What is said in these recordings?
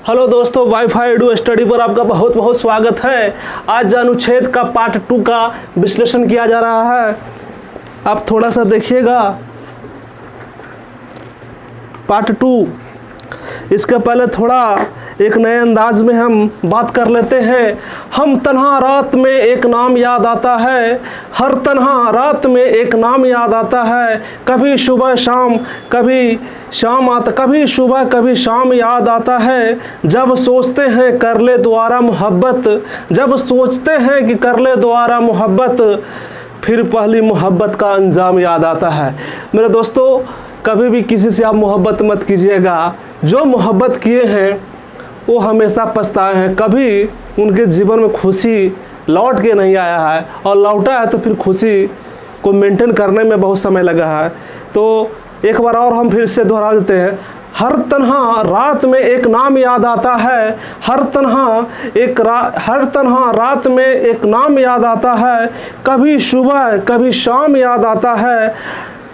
Hello दोस्तों, wifi edu study पर आपका बहुत बहुत स्वागत है। आज अनुच्छेद का पार्ट 2 का विश्लेषण किया जा रहा है। आप थोड़ा सा देखिएगा पार्ट 2। इसके पहले थोड़ा एक नए अंदाज में हम बात कर लेते हैं। हम तन्हा रात में एक नाम याद आता है, हर तन्हा रात में एक नाम याद आता है। कभी सुबह शाम कभी शाम आता, कभी सुबह कभी शाम याद आता है। जब सोचते हैं कर ले दोबारा मोहब्बत, जब सोचते हैं कि कर ले दोबारा मोहब्बत, फिर पहली मोहब्बत का अंजाम याद आता है। मेरे दोस्तों, कभी भी किसी से आप मोहब्बत मत कीजिएगा। जो मोहब्बत किए हैं वो हमेशा पछताए हैं। कभी उनके जीवन में खुशी लौट के नहीं आया है, और लौटा है तो फिर खुशी को मेंटेन करने में बहुत समय लगा है। तो एक बार और हम फिर से दोहरा देते हैं। हर तन्हा रात में एक नाम याद आता है, हर तन्हा रात में एक नाम याद आता है। कभी सुबह कभी शाम याद आता है,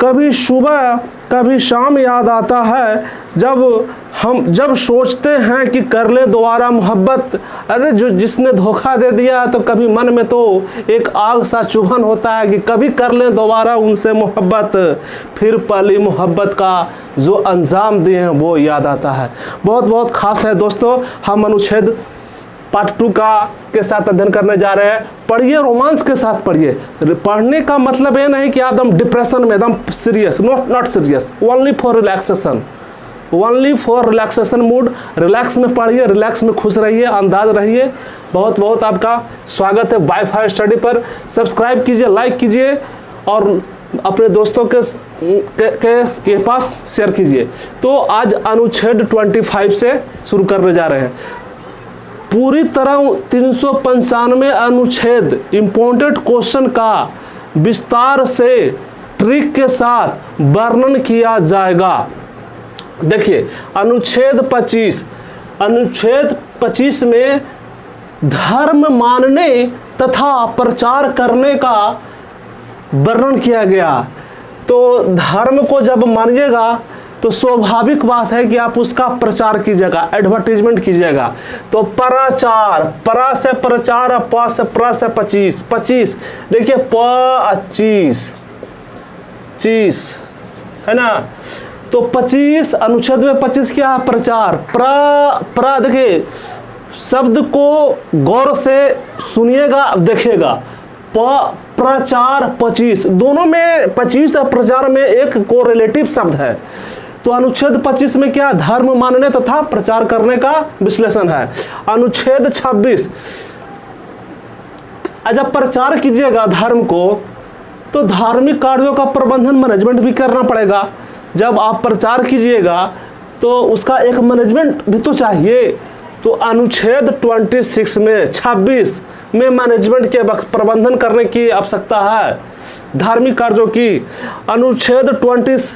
कभी सुबह कभी शाम याद आता है। जब सोचते हैं कि कर ले दोबारा मोहब्बत, अरे जो जिसने धोखा दे दिया तो कभी मन में तो एक आग सा चुभन होता है कि कभी कर ले दोबारा उनसे मोहब्बत, फिर पहली मोहब्बत का जो अंजाम दिए हैं वो याद आता है। बहुत बहुत खास है दोस्तों। हम अनुच्छेद पार्ट 2 के साथ अध्ययन करने जा रहे हैं। पढ़िए, रोमांस के साथ पढ़िए। पढ़ने का मतलब ये नहीं कि आप एकदम डिप्रेशन में एकदम serious, not serious, only for relaxation, only for relaxation mood. Relax में पढ़िए, रिलैक्स में खुश रहिए, अंदाज रहिए। बहुत बहुत आपका स्वागत है वाईफाई स्टडी पर। सब्सक्राइब कीजिए, लाइक कीजिए और अपने दोस्तों के पास शेयर कीजिए। तो आज अनुच्छेद 25 से शुरू करने जा रहे हैं। पूरी तरह 395 अनुच्छेद इम्पोर्टेंट क्वेश्चन का विस्तार से ट्रिक के साथ वर्णन किया जाएगा। देखिए, अनुच्छेद 25 में धर्म मानने तथा प्रचार करने का वर्णन किया गया। तो धर्म को जब मानिएगा तो स्वाभाविक बात है कि आप उसका प्रचार कीजिएगा, एडवर्टीजमेंट कीजिएगा। तो प्रचार, परा से प्रचार, प से प्र से 25 देखिए 25 है ना। तो 25 अनुच्छेद में 25 क्या है? प्रचार। प्र देखिए, शब्द को गौर से सुनिएगा, देखिएगा। प्रचार 25, दोनों में 25 और प्रचार में एक कोरिलेटिव शब्द है। तो अनुच्छेद 25 में क्या? धर्म मानने तथा प्रचार करने का विश्लेषण है। अनुच्छेद 26, जब प्रचार कीजिएगा धर्म को तो धार्मिक कार्यों का प्रबंधन मैनेजमेंट भी करना पड़ेगा। जब आप प्रचार कीजिएगा तो उसका एक मैनेजमेंट भी तो चाहिए। तो अनुच्छेद 26 में मैनेजमेंट के प्रबंधन करने की आवश्यकता है, धार्मिक कार्यों की। अनुच्छेद 27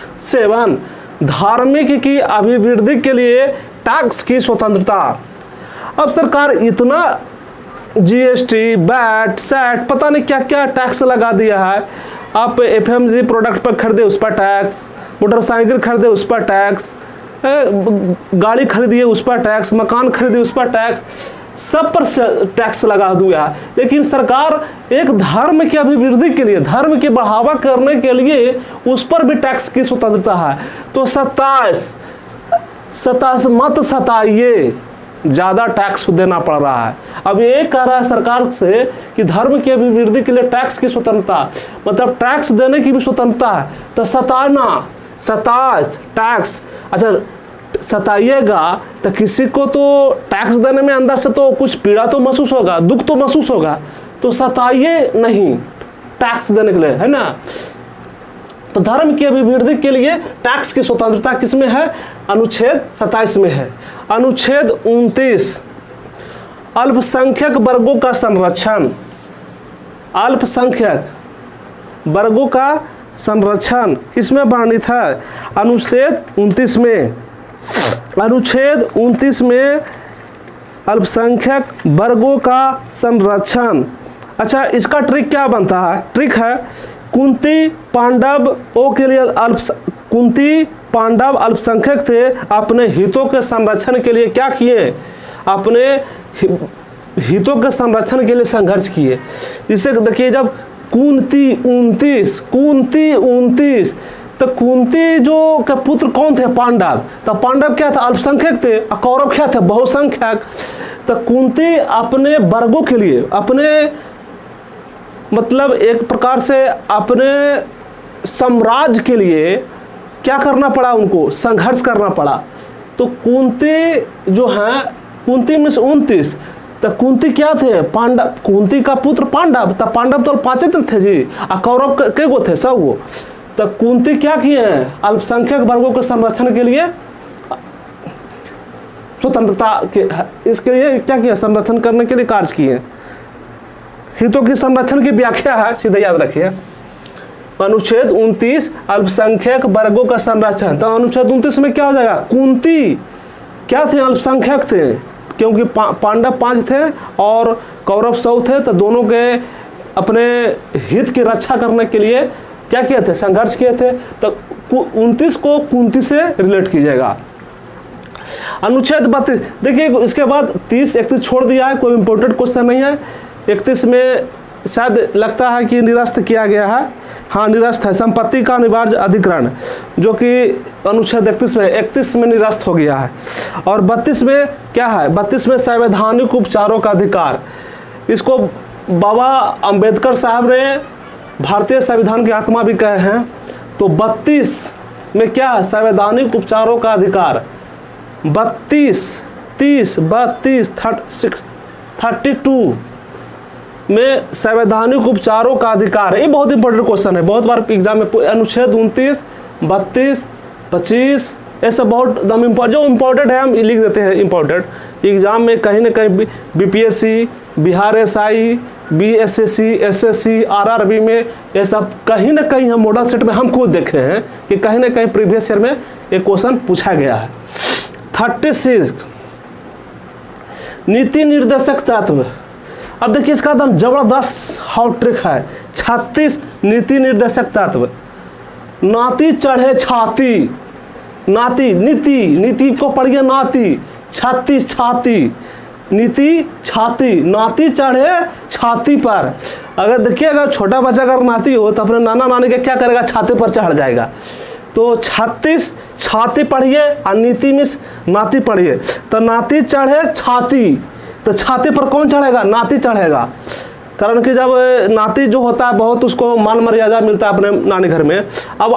धार्मिक की अभिवृद्धि के लिए टैक्स की स्वतंत्रता। अब सरकार इतना जीएसटी, वैट, सैट, पता नहीं क्या क्या टैक्स लगा दिया है। आप एफएमजी प्रोडक्ट पर खरीदे उस पर टैक्स, मोटरसाइकिल खरीदे उस पर टैक्स, गाड़ी खरीदिए उस पर टैक्स, मकान खरीदिए उस पर टैक्स, सब पर टैक्स लगा दिया है। लेकिन सरकार एक धर्म की अभिवृद्धि के लिए, धर्म की बढ़ावा करने के लिए उस पर भी टैक्स की स्वतंत्रता है। तो 27 मत सताइए, ज़्यादा टैक्स देना पड़ रहा है। अब ये कह रहा है सरकार से कि धर्म की अभिवृद्धि के लिए टैक्स की स्वतंत्रता, मतलब टैक्स देने की भी स्वतंत्रता है। तो 27 टैक्स, अच्छा सताइएगा तो किसी को तो टैक्स देने में अंदर से तो कुछ पीड़ा तो महसूस होगा, दुख तो महसूस होगा। तो सताइए नहीं टैक्स देने के लिए, है ना। तो धर्म की अभिवृद्धि के लिए टैक्स की स्वतंत्रता किसमें है? अनुच्छेद 27 में है। अनुच्छेद 29 अल्पसंख्यक वर्गों का संरक्षण। अल्पसंख्यक वर्गों का संरक्षण किसमें वर्णित है? अनुच्छेद 29 में। अनुच्छेद 29 में अल्पसंख्यक वर्गों का संरक्षण। अच्छा, इसका ट्रिक क्या बनता है? ट्रिक है कुंती पांडव ओ के लिए कुंती पांडव अल्पसंख्यक थे, अपने हितों के संरक्षण के लिए क्या किए, अपने हितों के संरक्षण के लिए संघर्ष किए। इसे देखिए, जब कुंती 29 तो कुंती जो के पुत्र कौन थे, पांडव। तो पांडव क्या था, अल्पसंख्यक थे, और कौरव क्या थे, बहुसंख्यक। तो कुंती अपने वर्गों के लिए, अपने मतलब एक प्रकार से अपने साम्राज्य के लिए क्या करना पड़ा, उनको संघर्ष करना पड़ा। तो कुंती जो है, कुंती में 29, तो कुंती क्या थे, पांडव, कुंती का पुत्र पांडव। तो पांडव तो 5 थे जी, और कौरव के गो थे, सब वो। तो कुंती क्या किए हैं, अल्पसंख्यक वर्गों के संरक्षण के लिए, स्वतंत्रता के इसके लिए क्या किया, संरक्षण करने के लिए कार्य किए। हितों की संरक्षण की व्याख्या है, सीधे याद रखिए, अनुच्छेद 29 अल्पसंख्यक वर्गों का संरक्षण। तो अनुच्छेद 29 में क्या हो जाएगा, कुंती क्या थे, अल्पसंख्यक थे, क्योंकि पांडव 5 थे और कौरव 100 थे। तो दोनों के अपने हित की रक्षा करने के लिए क्या किए थे, संघर्ष किए थे। तो 29 को कुंती से रिलेट कीजिएगा। अनुच्छेद 32 देखिए, इसके बाद 30 31 छोड़ दिया है, कोई इंपॉर्टेंट क्वेश्चन नहीं है। 31 में शायद लगता है कि निरस्त किया गया है, हाँ निरस्त है, संपत्ति का अनिवार्य अधिग्रहण, जो कि अनुच्छेद 31 में निरस्त हो गया है। और 32 में क्या है, 32 में संवैधानिक उपचारों का अधिकार, इसको बाबा अंबेडकर साहब ने भारतीय संविधान की आत्मा भी कहे हैं। तो 32 में क्या है, संवैधानिक उपचारों का अधिकार। 32 32 में संवैधानिक उपचारों का अधिकार है। ये बहुत इंपॉर्टेंट क्वेश्चन है, बहुत बार एग्जाम में। अनुच्छेद 29 32 25 ऐसा बहुत दम इम्पोर्टेंट, जो इम्पोर्टेंट है हम लिख देते हैं इम्पोर्टेंट। एग्जाम में कहीं ना कहीं BPSC, Bihar SI, BSSC, SSC, RRB में ये सब कहीं ना कहीं हम मॉडल सेट में हम खुद देखे हैं कि कहीं ना कहीं प्रीवियस ईयर में एक क्वेश्चन पूछा गया है। 36 नीति निर्देशक तत्व। अब देखिए, इसका एकदम जबरदस्त हॉट ट्रिक है। 36 नीति निर्देशक तत्व। नाती चढ़े छाती, नाती नीति को पढ़िए, नाती 36 छाती, नीति छाती, नाती चढ़े छाती पर। अगर देखिए, अगर छोटा बच्चा अगर नाती हो तो अपने नाना नानी के क्या करेगा, छाती पर चढ़ जाएगा। तो 36 छाती पढ़िए और नीति में नाती पढ़िए। तो नाती चढ़े छाती, तो छाती पर कौन चढ़ेगा, नाती चढ़ेगा। कारण कि जब नाती जो होता है बहुत उसको मान मर्यादा मिलता है अपने नानी घर में। अब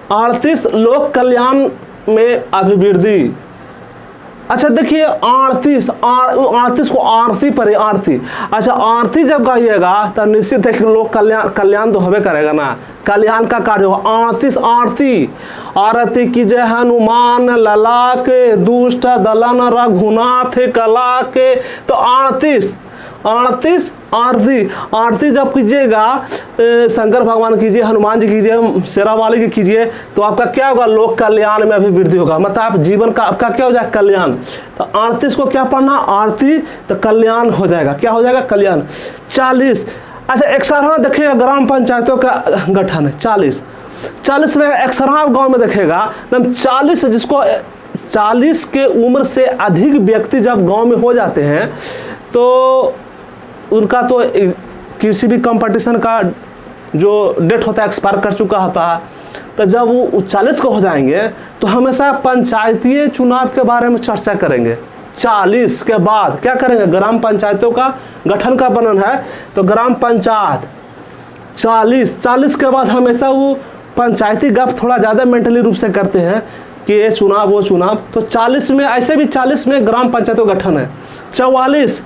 38 लोक कल्याण में अभिवृद्धि। अच्छा देखिए, 38 को आरती पर, आरती। अच्छा, आरती जब गाइएगा तो निश्चित है कि लोग कल्याण तो होबे करेगा ना, कल्याण का कार्य हो। 38 आरती कीजिए हनुमान लला के, दुष्ट दलन रघुनाथ कला के। तो 38 आरती जब कीजिएगा, शंकर भगवान कीजिए, हनुमान जी कीजिए, शेरा वाली की कीजिए, तो आपका क्या होगा, लोक कल्याण में अभिवृद्धि होगा। मतलब आप जीवन का आपका क्या हो जाएगा, कल्याण। तो 38 को क्या पढ़ना, आरती, तो कल्याण हो जाएगा, क्या हो जाएगा, कल्याण। 40 अच्छा, 111 देखिएगा ग्राम पंचायतों का गठन है। 40 में 111 गाँव में देखेगा, 40 जिसको 40 के उम्र से अधिक व्यक्ति जब गाँव में हो जाते हैं तो उनका तो किसी भी कंपटीशन का जो डेट होता है एक्सपायर कर चुका होता है। तो जब वो 40 को हो जाएंगे तो हमेशा पंचायतीय चुनाव के बारे में चर्चा करेंगे। 40 के बाद क्या करेंगे, ग्राम पंचायतों का गठन का वर्णन है। तो ग्राम पंचायत 40 के बाद हमेशा वो पंचायती गप थोड़ा ज़्यादा मेंटली रूप से करते हैं कि ये चुनाव वो चुनाव। तो 40 में ऐसे भी 40 में ग्राम पंचायतों का गठन है। 44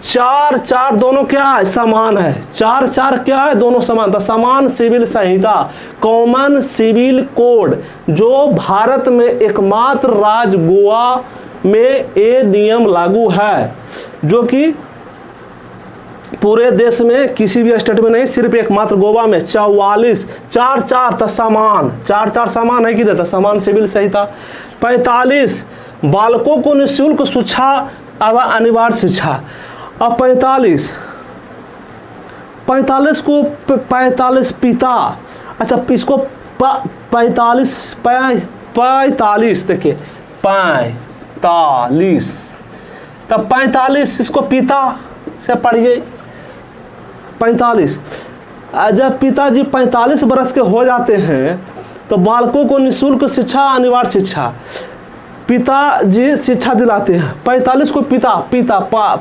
4 दोनों क्या है, समान है। 4 क्या है, दोनों समान। तो समान सिविल संहिता, कॉमन सिविल कोड, जो भारत में एकमात्र राज्य गोवा में ये नियम लागू है, जो कि पूरे देश में किसी भी स्टेट में नहीं, सिर्फ एकमात्र गोवा में। 44 4 तो समान, 4 समान है कि नहीं, तो समान सिविल संहिता। 45 बालकों को निःशुल्क शिक्षा एवं अनिवार्य शिक्षा। अब 45 को 45 पिता, अच्छा इसको 45 देखिए 45, तब 45 इसको पिता से पढ़िए 45। जब पिताजी 45 बरस के हो जाते हैं तो बालकों को निःशुल्क शिक्षा, अनिवार्य शिक्षा पिताजी शिक्षा दिलाते हैं। 45 को पिता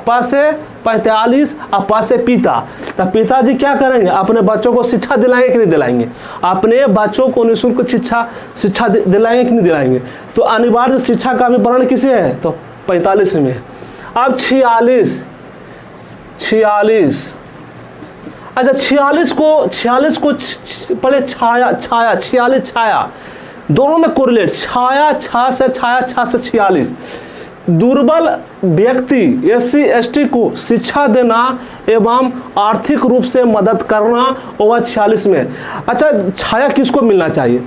पा से 45 और पा से पिता, तो पिताजी क्या करेंगे, अपने बच्चों को शिक्षा दिलाएंगे कि नहीं दिलाएंगे, अपने बच्चों को निःशुल्क शिक्षा दिलाएंगे कि नहीं दिलाएंगे। तो अनिवार्य शिक्षा का भी वर्णन किसे है, तो 45 में। अब 46, अच्छा 46 को पहले छाया 46 दोनों में कोरिलेट, छाया से 46। दुर्बल व्यक्ति SC/ST को शिक्षा देना एवं आर्थिक रूप से मदद करना होगा 46 में। अच्छा छाया किसको मिलना चाहिए,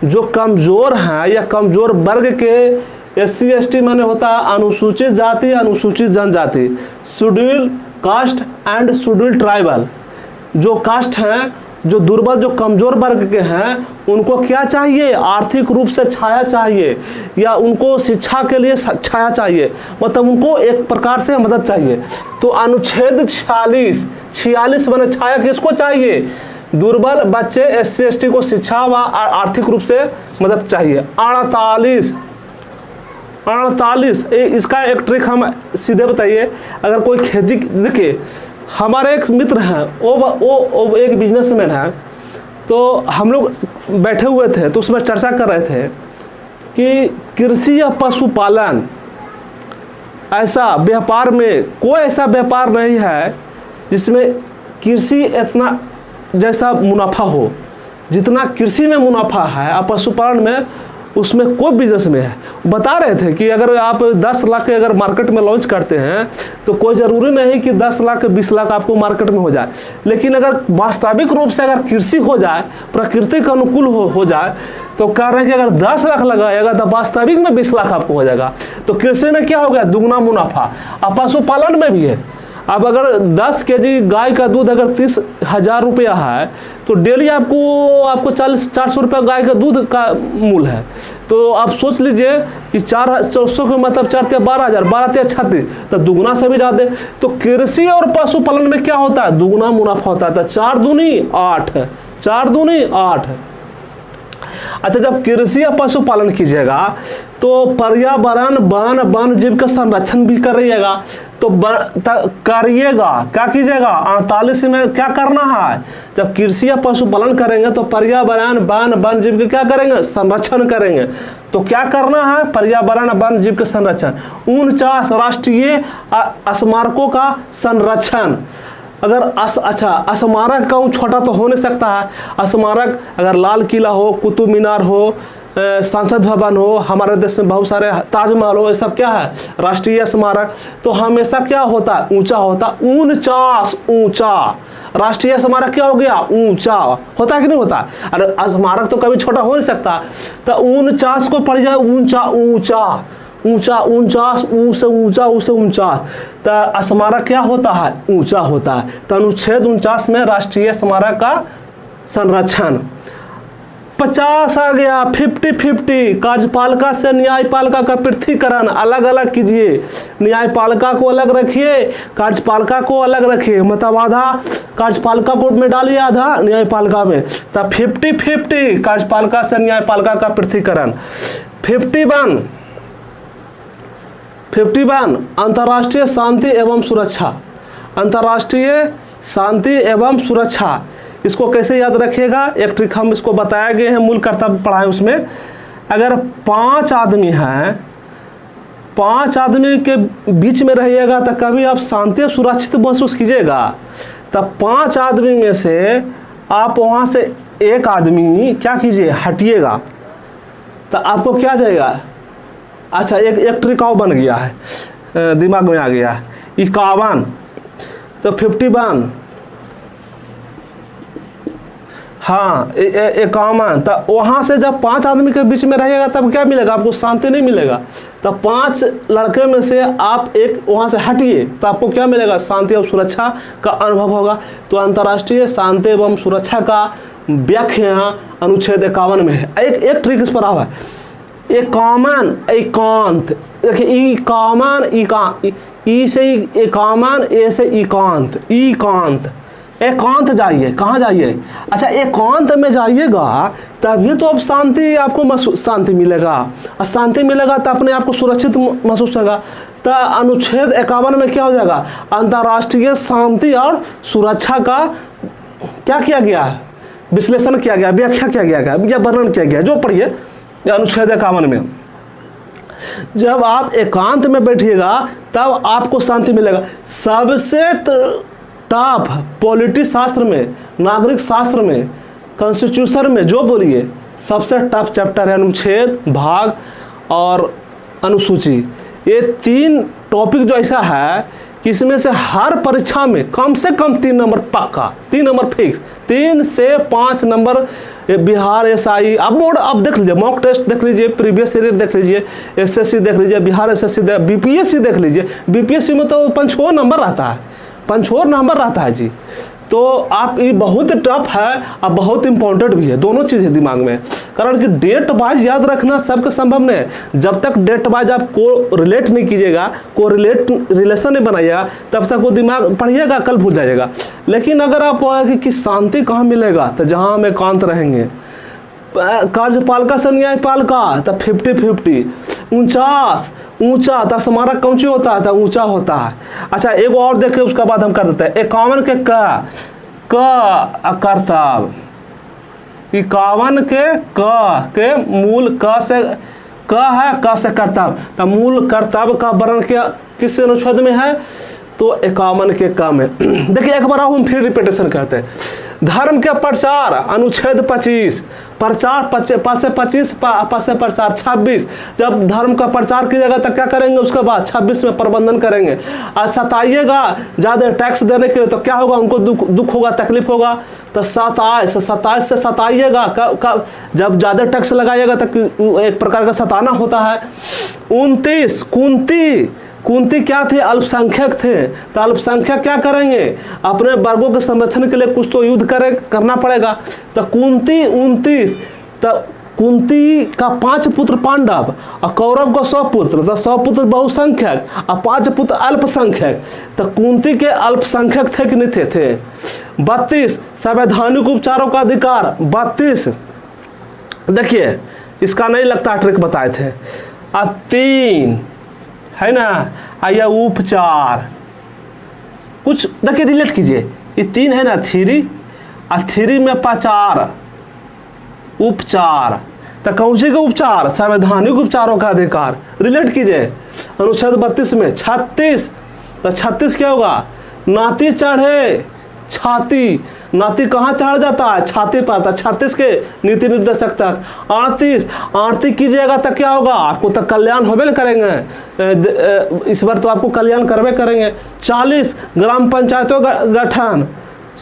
जो कमज़ोर हैं या कमज़ोर वर्ग के SC/ST माने होता है अनुसूचित जाति, अनुसूचित जनजाति, schedule caste and schedule tribal. जो कास्ट हैं, जो दुर्बल, जो कमज़ोर वर्ग के हैं, उनको क्या चाहिए, आर्थिक रूप से छाया चाहिए या उनको शिक्षा के लिए छाया चाहिए, मतलब उनको एक प्रकार से मदद चाहिए। तो अनुच्छेद 46 माने छाया किसको चाहिए, दुर्बल बच्चे SC/ST को शिक्षा व आर्थिक रूप से मदद चाहिए। 48 इसका एक ट्रिक हम सीधे बताइए। अगर कोई खेती, देखिए हमारे एक मित्र हैं, वो एक बिजनेसमैन है, तो हम लोग बैठे हुए थे तो उसमें चर्चा कर रहे थे कि कृषि या पशुपालन ऐसा व्यापार में कोई ऐसा व्यापार नहीं है जिसमें कृषि इतना जैसा मुनाफा हो जितना कृषि में मुनाफा है और पशुपालन में उसमें कोई बिजनेस में है। बता रहे थे कि अगर आप 10 लाख अगर मार्केट में लॉन्च करते हैं तो कोई ज़रूरी नहीं कि 10 लाख 20 लाख आपको मार्केट में हो जाए, लेकिन अगर वास्तविक रूप से अगर कृषि हो जाए, प्रकृति के अनुकूल हो जाए, तो कह रहे हैं कि अगर 10 लाख लगाएगा तो वास्तविक में 20 लाख आपको हो जाएगा। तो कृषि में क्या हो गया, दुगना मुनाफा। अब पशुपालन में भी है। अब अगर 10 केजी गाय का दूध अगर 30,000 रुपया है तो डेली आपको 400 रुपया गाय का दूध का मूल है। तो आप सोच लीजिए कि 400 के मतलब 4 या 12,000, 12 या 36, तो दुगना से भी ज़्यादा। तो कृषि और पशुपालन में क्या होता है, दुगना मुनाफा होता है। तो 4 दूनी 8। अच्छा जब कृषि या पशुपालन कीजिएगा तो पर्यावरण वन जीव का संरक्षण भी करिएगा। तो करिएगा, क्या कीजिएगा, 48 में क्या करना है, जब कृषि या पशुपालन करेंगे तो पर्यावरण वन जीव के क्या करेंगे, संरक्षण करेंगे। तो क्या करना है, पर्यावरण वन जीव के संरक्षण। 49 राष्ट्रीय स्मारकों का संरक्षण। अगर अच्छा स्मारक का छोटा तो हो नहीं सकता है। स्मारक अगर लाल किला हो, कुतुब मीनार हो, संसद भवन हो, हमारे देश में बहुत सारे ताजमहल हो, ये सब क्या है, राष्ट्रीय स्मारक। तो हमेशा क्या होता है, ऊंचा होता। 49 ऊंचा, राष्ट्रीय स्मारक क्या हो गया, ऊंचा होता है कि नहीं होता। अरे स्मारक तो कभी छोटा हो नहीं सकता। तो 49 को पड़ जाए ऊंचा 49। तो स्मारक क्या होता है, ऊंचा होता है। तो अनुच्छेद 49 में राष्ट्रीय स्मारक का संरक्षण। 50 आ गया, 50 कार्यपालिका से न्यायपालिका का पृथकीकरण। अलग अलग कीजिए, न्यायपालिका को अलग रखिए, कार्यपालिका को अलग रखिए, मतलब आधा कार्यपालिका कोर्ट में डालिए, आधा न्यायपालिका में। तब 50 कार्यपालिका से न्यायपालिका का पृथकीकरण। 51 अंतर्राष्ट्रीय शांति एवं सुरक्षा। अंतर्राष्ट्रीय शांति एवं सुरक्षा इसको कैसे याद रखिएगा, एक ट्रिक हम इसको बताया गए हैं, मूल कर्तव्य पढ़ाए उसमें। अगर 5 आदमी हैं, 5 आदमी के बीच में रहिएगा तो कभी आप शांति और सुरक्षित महसूस कीजिएगा। तब 5 आदमी में से आप वहाँ से एक आदमी क्या कीजिए, हटिएगा, तो आपको क्या जाएगा। अच्छा एक ट्रिक और बन गया है, दिमाग में आ गया, 51। तो 51, हाँ 51। तो वहाँ से जब 5 आदमी के बीच में रहिएगा तब क्या मिलेगा, आपको शांति नहीं मिलेगा। तो 5 लड़के में से आप एक वहाँ से हटिए तो आपको क्या मिलेगा, शांति और सुरक्षा का अनुभव होगा। तो अंतर्राष्ट्रीय शांति एवं सुरक्षा का व्याख्या अनुच्छेद 51 में है। एक ट्रिक इस पर आवा है, एकामन एकांत। देखिए ई कामन ई से एकामन, ए से एकांत, एकांत एकांत जाइए, कहाँ जाइए? अच्छा एकांत में जाइएगा तभी तो अब शांति आपको शांति मिलेगा, और शांति मिलेगा तो अपने आप को सुरक्षित महसूस होगा। तो अनुच्छेद 51 में क्या हो जाएगा? अंतर्राष्ट्रीय शांति और सुरक्षा का क्या किया गया है? विश्लेषण किया गया, व्याख्या किया गया या वर्णन किया गया। जो पढ़िए अनुच्छेद 51 में, जब आप एकांत में बैठिएगा तब आपको शांति मिलेगा। सबसे टफ पॉलिटी शास्त्र में, नागरिक शास्त्र में, कॉन्स्टिट्यूशन में जो बोलिए सबसे टफ चैप्टर है अनुच्छेद, भाग और अनुसूची। ये 3 टॉपिक जो ऐसा है कि इसमें से हर परीक्षा में कम से कम 3 नंबर पक्का, 3 नंबर फिक्स, 3 से 5 नंबर। बिहार एसआई अब बोर्ड आप देख लीजिए, मॉक टेस्ट देख लीजिए, प्रीवियस ईयर देख लीजिए, एसएससी देख लीजिए, बिहार एसएससी, बीपीएससी देख लीजिए। बीपीएससी में तो 5 नंबर रहता है, 5 नंबर रहता है जी। तो आप ये बहुत टफ है और बहुत इंपॉर्टेंट भी है, दोनों चीज़ें दिमाग में। कारण कि डेट वाइज याद रखना सबके संभव नहीं है। जब तक डेट वाइज आप को रिलेट नहीं कीजिएगा, रिलेशन नहीं बनाइएगा, तब तक वो दिमाग पढ़िएगा, कल भूल जाइएगा। लेकिन अगर आप कि शांति कहाँ मिलेगा, तो जहाँ हम एकांत रहेंगे। कार्यपालिका से न्यायपालिका तो 50-50, 49 ऊंचा तो स्मारक कौन सी होता है? तो ऊंचा होता है। अच्छा एक और देखें, उसके बाद हम कर देते हैं 51 के क कर्तव्य, 51 के मूल क से क है, क से कर्तव्य। तो मूल कर्तव्य का वर्णन क्या किस अनुच्छेद में है? तो 51 के क में। देखिए एक बार हम फिर रिपीटेशन करते हैं। धर्म के प्रचार अनुच्छेद 25, प्रचार 5 से 25, 5 से प्रचार 26। जब धर्म का प्रचार कीजिएगा तो क्या करेंगे? उसके बाद 26 में प्रबंधन करेंगे। और सताइएगा ज़्यादा टैक्स देने के लिए तो क्या होगा? उनको दुख होगा, तकलीफ होगा। तो 27 से सताइएगा, जब ज़्यादा टैक्स लगाइएगा तो एक प्रकार का सताना होता है। 29 कुंती क्या थे? अल्पसंख्यक थे। तो अल्पसंख्यक क्या करेंगे? अपने वर्गों के संरक्षण के लिए कुछ तो युद्ध करना पड़ेगा। तो कुंती 29, तो कुंती का 5 पुत्र पांडव और कौरव को 100 पुत्र, तो 100 पुत्र बहुसंख्यक और 5 पुत्र अल्पसंख्यक। तो कुंती के अल्पसंख्यक थे कि नहीं थे? 32 संवैधानिक उपचारों का अधिकार। 32 देखिए इसका नहीं लगता ट्रिक बताए थे। अब 3 है ना, आइए उपचार, कुछ देखिए रिलेट कीजिए। ये 3 है ना, 3 और 3 में 5 उपचार। तो कौन से के उपचार? संवैधानिक उपचारों का अधिकार। रिलेट कीजिए अनुच्छेद 32 में 36। तो 36 क्या होगा? नाती चढ़े छाती। नाती कहाँ चढ़ जाता है? छाती पर। था 36 के नीति निर्देशक तक। 38 कीजिएगा तो क्या होगा? आपको तो कल्याण होबे न करेंगे, इस बार तो आपको कल्याण करवे करेंगे। 40 ग्राम पंचायतों का गठन।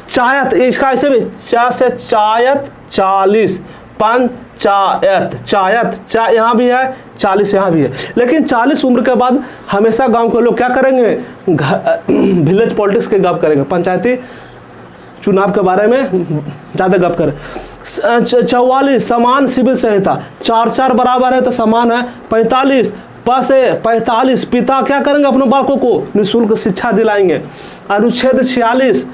चायत, इसका ऐसे भी चा से चायत 40, पंचायत यहाँ भी है, 40 यहाँ भी है। लेकिन 40 उम्र के बाद हमेशा गांव के लोग क्या करेंगे? विलेज पॉलिटिक्स के गप करेंगे, पंचायती चुनाव के बारे में ज़्यादा गप करें। 44 समान सिविल संहिता, 4 बराबर है तो समान है। 45 पिता क्या करेंगे? अपने बालकों को निःशुल्क शिक्षा दिलाएंगे। अनुच्छेद 46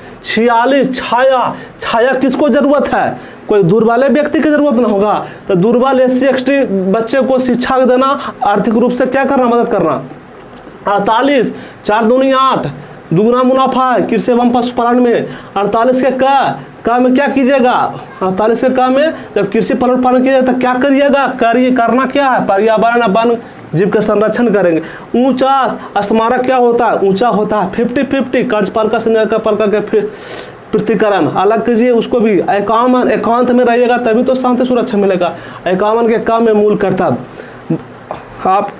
छाया किसको जरूरत है? कोई दुर्बल व्यक्ति की जरूरत ना होगा, तो दुर्बल SC/ST बच्चे को शिक्षा देना, आर्थिक रूप से क्या करना? मदद करना। 48 4 दूनी 8 दुगुना मुनाफा है कृषि एवं पशुपालन में। 48 के का में क्या कीजिएगा? 48 के का में जब कृषि पालन कीजिएगा तो क्या करिएगा? करना क्या है? पर्यावरण वन जीव का संरक्षण करेंगे। ऊंचा स्मारक क्या होता है? ऊंचा होता है। 50-50 कार्यपालिका से न्यायपालिका के पृथक्करण अलग कीजिए उसको भी। एकांत में रहिएगा तभी तो शांति सुरक्षा मिलेगा। 51 के का में मूल कर्तव्य। आप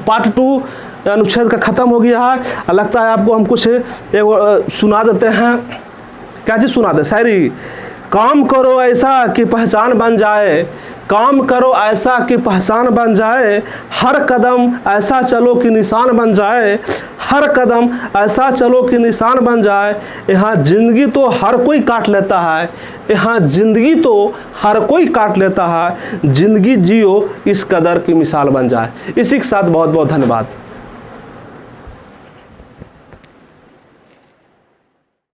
पार्ट 2 अनुच्छेद का खत्म हो गया है। लगता है आपको हम कुछ सुना देते हैं। क्या चीज़ सुना दे? शायरी। काम करो ऐसा कि पहचान बन जाए, काम करो ऐसा कि पहचान बन जाए, हर कदम ऐसा चलो कि निशान बन जाए, हर कदम ऐसा चलो कि निशान बन जाए। यहाँ ज़िंदगी तो हर कोई काट लेता है, यहाँ ज़िंदगी तो हर कोई काट लेता है, ज़िंदगी जियो इस कदर की मिसाल बन जाए। इसी के साथ बहुत बहुत धन्यवाद।